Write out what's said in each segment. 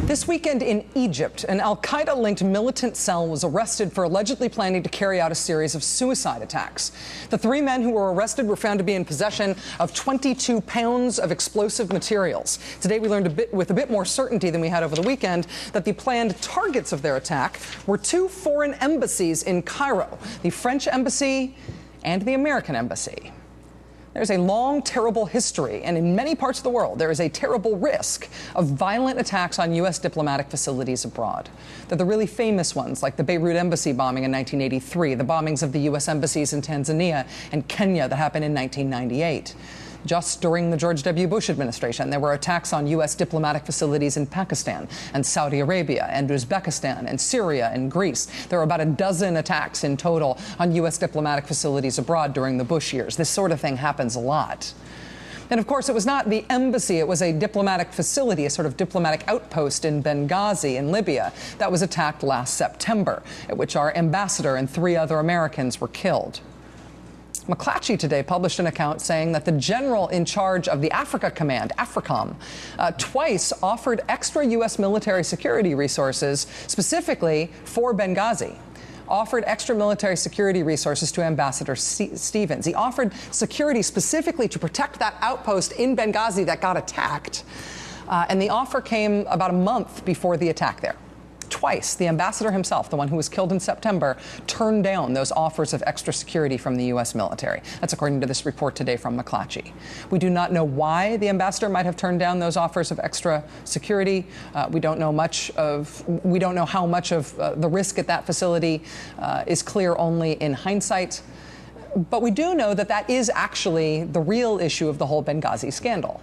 This weekend in Egypt, an al-Qaeda-linked militant cell was arrested for allegedly planning to carry out a series of suicide attacks. The three men who were arrested were found to be in possession of 22 pounds of explosive materials. Today we learned with a bit more certainty than we had over the weekend that the planned targets of their attack were two foreign embassies in Cairo, the French embassy and the American embassy. There's a long, terrible history, and in many parts of the world, there is a terrible risk of violent attacks on U.S. diplomatic facilities abroad. They're the really famous ones, like the Beirut embassy bombing in 1983, the bombings of the U.S. embassies in Tanzania and Kenya that happened in 1998. Just during the George W. Bush administration, there were attacks on U.S. diplomatic facilities in Pakistan and Saudi Arabia and Uzbekistan and Syria and Greece. There were about a dozen attacks in total on U.S. diplomatic facilities abroad during the Bush years. This sort of thing happens a lot. And of course, it was not the embassy, it was a diplomatic facility, a sort of diplomatic outpost in Benghazi in Libya that was attacked last September, at which our ambassador and 3 other Americans were killed. McClatchy today published an account saying that the general in charge of the Africa Command, AFRICOM, twice offered extra U.S. military security resources specifically for Benghazi. Offered extra military security resources to Ambassador Stevens. He offered security specifically to protect that outpost in Benghazi that got attacked. And the offer came about a month before the attack there. Twice, the ambassador himself, the one who was killed in September, turned down those offers of extra security from the U.S. military. That's according to this report today from McClatchy. We do not know why the ambassador might have turned down those offers of extra security. We don't know how much of the risk at that facility is clear only in hindsight. But we do know that that is actually the real issue of the whole Benghazi scandal.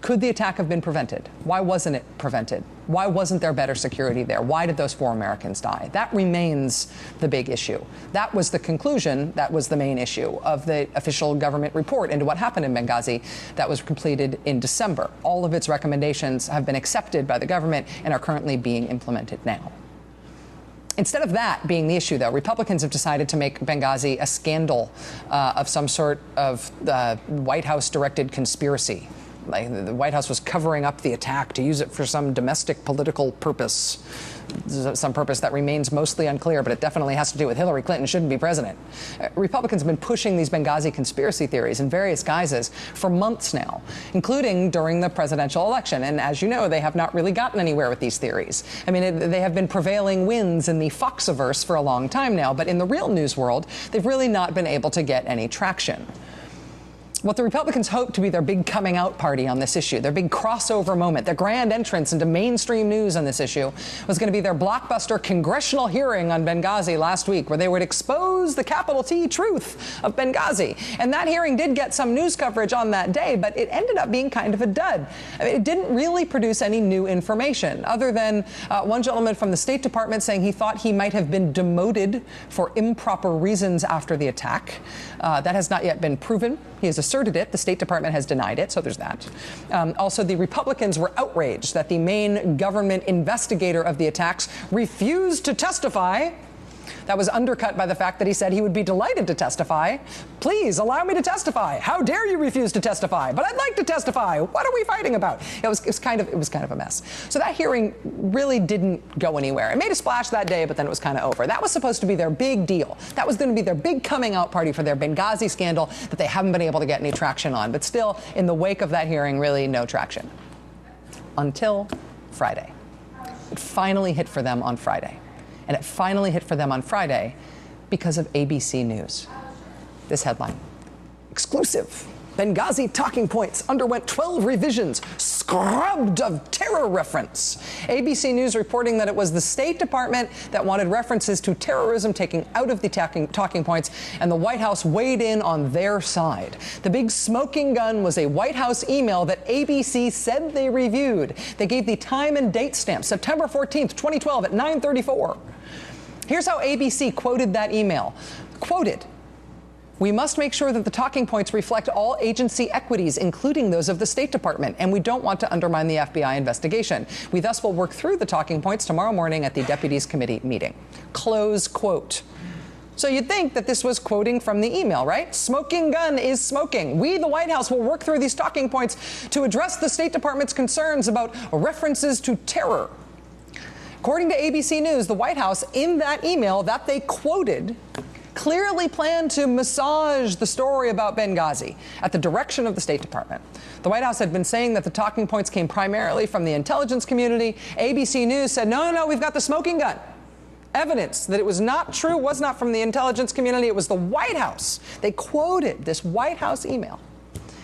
Could the attack have been prevented? Why wasn't it prevented? Why wasn't there better security there? Why did those 4 Americans die? That remains the big issue. That was the conclusion, that was the main issue of the official government report into what happened in Benghazi that was completed in December. All of its recommendations have been accepted by the government and are currently being implemented now. Instead of that being the issue, though, Republicans have decided to make Benghazi a scandal of some sort of White House-directed conspiracy. Like the White House was covering up the attack to use it for some domestic political purpose, some purpose that remains mostly unclear, but it definitely has to do with Hillary Clinton shouldn't be president. Republicans have been pushing these Benghazi conspiracy theories in various guises for months now, including during the presidential election. And as you know, they have not really gotten anywhere with these theories. I mean, they have been prevailing winds in the Foxiverse for a long time now, but in the real news world, they've really not been able to get any traction. What the Republicans hoped to be their big coming out party on this issue, their big crossover moment, their grand entrance into mainstream news on this issue, was going to be their blockbuster congressional hearing on Benghazi last week, where they would expose the capital T truth of Benghazi. And that hearing did get some news coverage on that day, but it ended up being kind of a dud. I mean, it didn't really produce any new information, other than one gentleman from the State Department saying he thought he might have been demoted for improper reasons after the attack. That has not yet been proven. He has asserted it. The State Department has denied it, so there's that. Also, the Republicans were outraged that the main government investigator of the attacks refused to testify. That was undercut by the fact that he said he would be delighted to testify. Please allow me to testify. How dare you refuse to testify? But I'd like to testify. What are we fighting about? It was kind of a mess. So that hearing really didn't go anywhere. It made a splash that day, but then it was kind of over. That was supposed to be their big deal. That was going to be their big coming out party for their Benghazi scandal that they haven't been able to get any traction on. But still, in the wake of that hearing, really no traction. Until Friday. It finally hit for them on Friday. And it finally hit for them on Friday because of ABC News. This headline: exclusive. Benghazi talking points underwent 12 revisions, scrubbed of terror reference. ABC News reporting that it was the State Department that wanted references to terrorism taken out of the talking points, and the White House weighed in on their side. The big smoking gun was a White House email that ABC said they reviewed. They gave the time and date stamp, September 14th, 2012 at 9:34. Here's how ABC quoted that email. Quoted: "We must make sure that the talking points reflect all agency equities, including those of the State Department, and we don't want to undermine the FBI investigation. We thus will work through the talking points tomorrow morning at the Deputies Committee meeting." Close quote. So you'd think that this was quoting from the email, right? Smoking gun is smoking. We, the White House, will work through these talking points to address the State Department's concerns about references to terror. According to ABC News, the White House, in that email that they quoted, clearly planned to massage the story about Benghazi at the direction of the State Department. The White House had been saying that the talking points came primarily from the intelligence community. ABC News said, no, we've got the smoking gun. Evidence that it was not true, was not from the intelligence community, it was the White House. They quoted this White House email.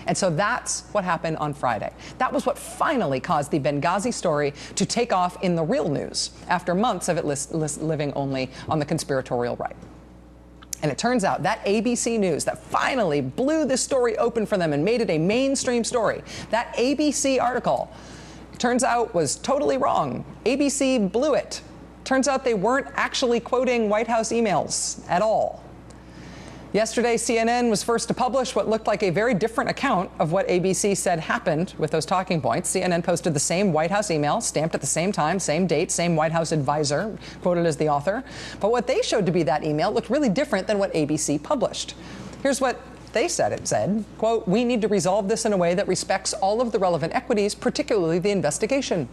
And so that's what happened on Friday. That was what finally caused the Benghazi story to take off in the real news after months of it living only on the conspiratorial right. And it turns out that ABC News that finally blew this story open for them and made it a mainstream story, that ABC article, turns out was totally wrong. ABC blew it. Turns out they weren't actually quoting White House emails at all. Yesterday, CNN was first to publish what looked like a very different account of what ABC said happened with those talking points. CNN posted the same White House email, stamped at the same time, same date, same White House advisor, quoted as the author. But what they showed to be that email looked really different than what ABC published. Here's what they said. It said, quote, "We need to resolve this in a way that respects all of the relevant equities, particularly the investigation."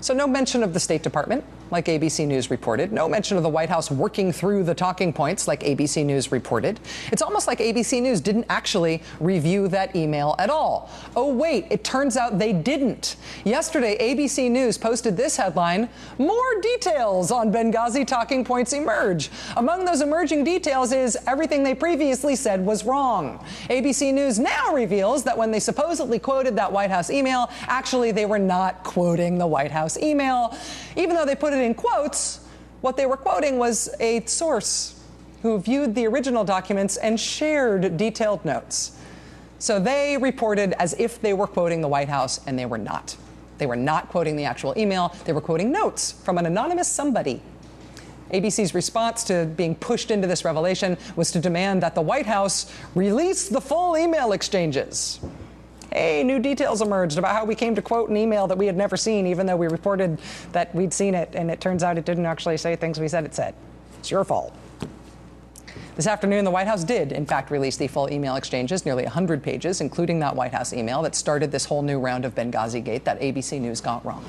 So no mention of the State Department, like ABC News reported. No mention of the White House working through the talking points, like ABC News reported. It's almost like ABC News didn't actually review that email at all. Oh, wait, it turns out they didn't. Yesterday, ABC News posted this headline, "More details on Benghazi talking points emerge." Among those emerging details is everything they previously said was wrong. ABC News now reveals that when they supposedly quoted that White House email, actually they were not quoting the White House email. Even though they put it in quotes, what they were quoting was a source who viewed the original documents and shared detailed notes. So they reported as if they were quoting the White House, and they were not. They were not quoting the actual email. They were quoting notes from an anonymous somebody. ABC's response to being pushed into this revelation was to demand that the White House release the full email exchanges. Hey, new details emerged about how we came to quote an email that we had never seen, even though we reported that we'd seen it, and it turns out it didn't actually say things we said it said. It's your fault. This afternoon, the White House did, in fact, release the full email exchanges, nearly 100 pages, including that White House email that started this whole new round of Benghazi Gate that ABC News got wrong.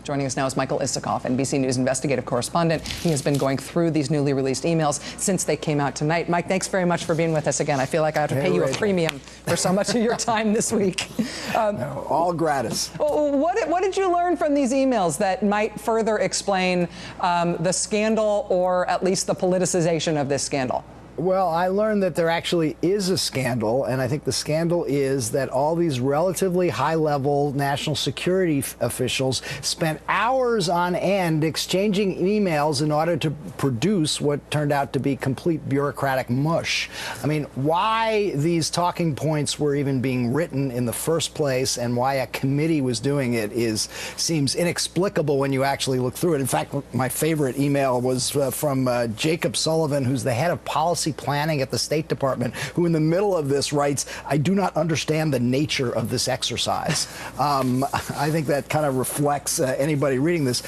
Joining us now is Michael Isikoff, NBC News investigative correspondent. He has been going through these newly released emails since they came out tonight. Mike, thanks very much for being with us again. I feel like I have to pay you a premium for so much of your time this week. No, all gratis. What did you learn from these emails that might further explain the scandal, or at least the politicization of this scandal? Well, I learned that there actually is a scandal, and I think the scandal is that all these relatively high-level national security officials spent hours on end exchanging emails in order to produce what turned out to be complete bureaucratic mush. I mean, why these talking points were even being written in the first place and why a committee was doing it seems inexplicable when you actually look through it. In fact, my favorite email was from Jacob Sullivan, who's the head of policy planning at the State Department, who in the middle of this writes, "I do not understand the nature of this exercise." I think that kind of reflects anybody reading this.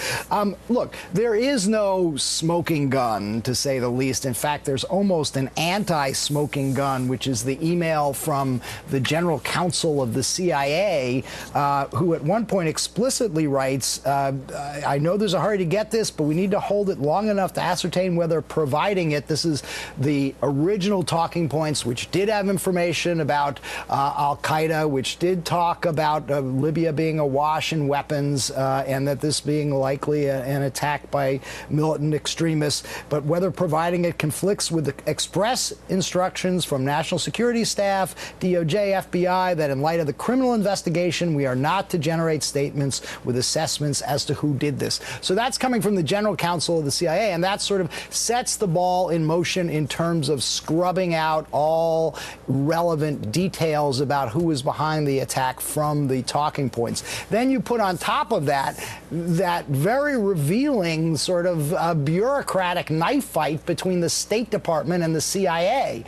Look, there is no smoking gun, to say the least. In fact, there's almost an anti-smoking gun, which is the email from the general counsel of the CIA, who at one point explicitly writes, "I know there's a hurry to get this, but we need to hold it long enough to ascertain whether providing it," this is the original talking points, which did have information about al-Qaeda, which did talk about Libya being awash in weapons, and that this being likely an attack by militant extremists. But whether providing it conflicts with the express instructions from national security staff, DOJ, FBI, that in light of the criminal investigation, we are not to generate statements with assessments as to who did this. So that's coming from the general counsel of the CIA, and that sort of sets the ball in motion in terms of scrubbing out all relevant details about who was behind the attack from the talking points. Then you put on top of that very revealing sort of bureaucratic knife fight between the State Department and the CIA,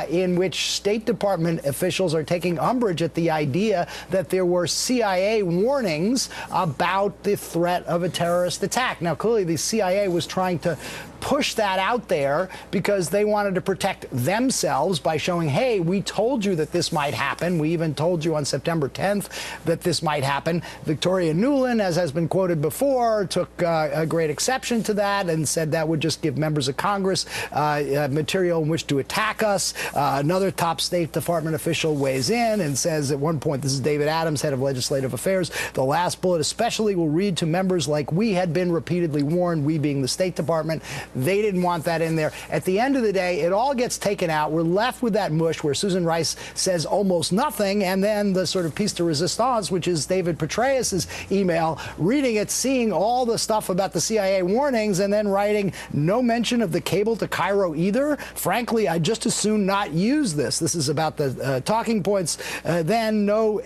in which State Department officials are taking umbrage at the idea that there were CIA warnings about the threat of a terrorist attack. Now, clearly the CIA was trying to pushed that out there because they wanted to protect themselves by showing, hey, we told you that this might happen. We even told you on September 10th that this might happen. Victoria Nuland, as has been quoted before, took a great exception to that and said that would just give members of Congress material in which to attack us. Another top State Department official weighs in and says at one point, this is David Adams, head of legislative affairs, the last bullet especially will read to members like we had been repeatedly warned, we being the State Department. They didn't want that in there. At the end of the day, it all gets taken out. We're left with that mush where Susan Rice says almost nothing, and then the sort of piece de resistance, which is David Petraeus's email, reading it, seeing all the stuff about the CIA warnings, and then writing no mention of the cable to Cairo either. Frankly, I'd just as soon not use this. This is about the talking points. Then no,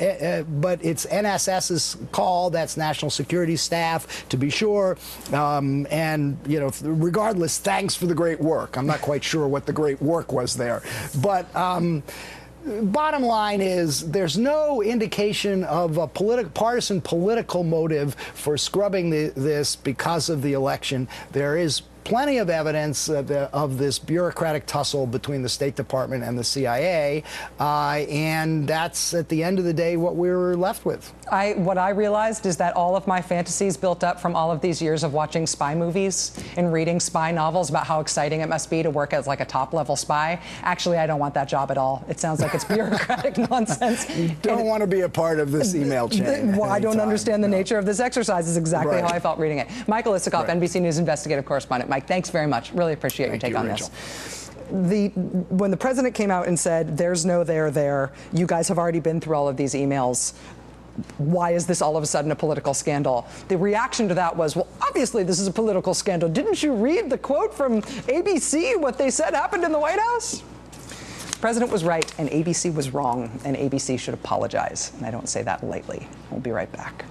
but it's NSS's call. That's National Security Staff, to be sure. And, you know, regardless, thanks for the great work. I'm not quite sure what the great work was there. But bottom line is there's no indication of a partisan political motive for scrubbing this because of the election. There is plenty of evidence of this bureaucratic tussle between the State Department and the CIA, and that's, at the end of the day, what we were left with. What I realized is that all of my fantasies built up from all of these years of watching spy movies and reading spy novels about how exciting it must be to work as like a top-level spy. Actually, I don't want that job at all. It sounds like it's bureaucratic nonsense. You don't want to be a part of this email chain. Well, I don't understand the nature of this exercise is exactly how I felt reading it. Michael Isikoff, NBC News investigative correspondent. Mike, thanks very much. Really appreciate your take on this. When the president came out and said, there's no there, you guys have already been through all of these emails. Why is this all of a sudden a political scandal? The reaction to that was, well, obviously this is a political scandal. Didn't you read the quote from ABC, what they said happened in the White House? The president was right and ABC was wrong, and ABC should apologize. And I don't say that lightly. We'll be right back.